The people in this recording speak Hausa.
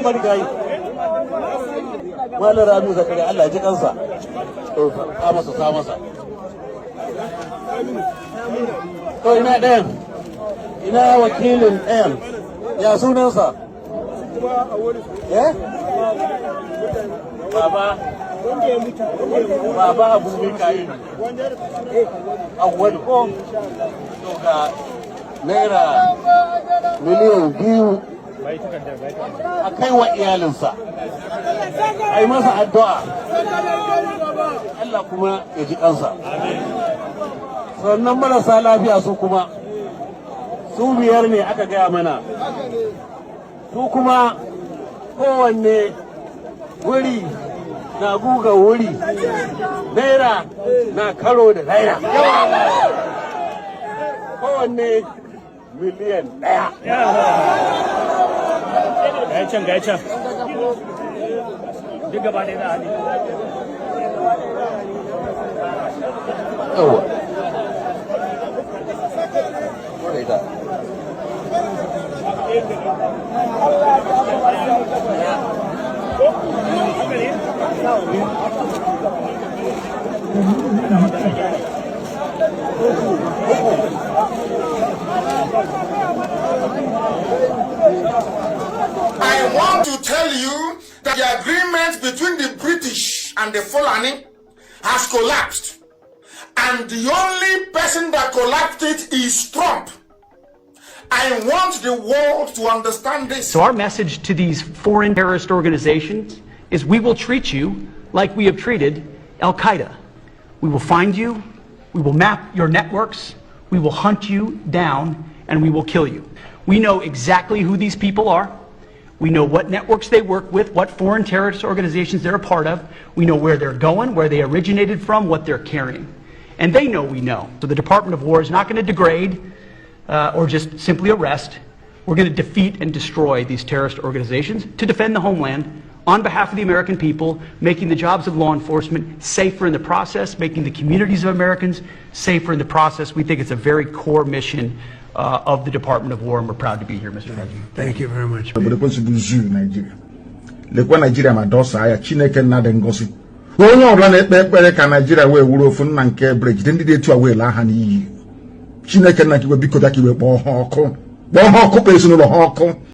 marigayi malar Rabi Zakari Allah ya ji kansa a masa sa masa to ina ɗayan ina wakilin ɗayan ya sunansa Baba Abu Mikail awwal ko to ga Naira miliyan 2 a kai wa iyalinsa a yi masa addu'a Allah kuma ya ji kansa sannan marasa lafiya su kuma su 5 ne aka gaya mana su kuma kowanne wuri na guga wuri naira na karo da naira kowanne miliyan 1 ga can duk gaba da za a ne yawa I want to tell you that the agreement between the British and the Fulani has collapsed. And the only person that collapsed it is Trump. I want the world to understand this. So our message to these foreign terrorist organizations is we will treat you like we have treated Al-Qaeda. We will find you, we will map your networks, we will hunt you down, and we will kill you. We know exactly who these people are. We know what networks they work with, what foreign terrorist organizations they're a part of. We know where they're going, where they originated from, what they're carrying. And they know we know. So the Department of War is not going to degrade or just simply arrest. We're going to defeat and destroy these terrorist organizations to defend the homeland on behalf of the American people, making the jobs of law enforcement safer in the process, making the communities of Americans safer in the process. We think it's a very core mission of the Department of War, and we're proud to be here, Mr. President. Thank you very much. Nigeria ma dosa ya Chineke na de ngosi onye ọbụla na-ekpe ekpere ka Nigeria wee wuru ofu nna nke bridge ndị dị etu a wee laa ha n'iyi Chineke na kiwe biko da kiwe kpọọ ha ọkụ kpọọ ha ọkụ kpọ ezinụlọ ha ọkụ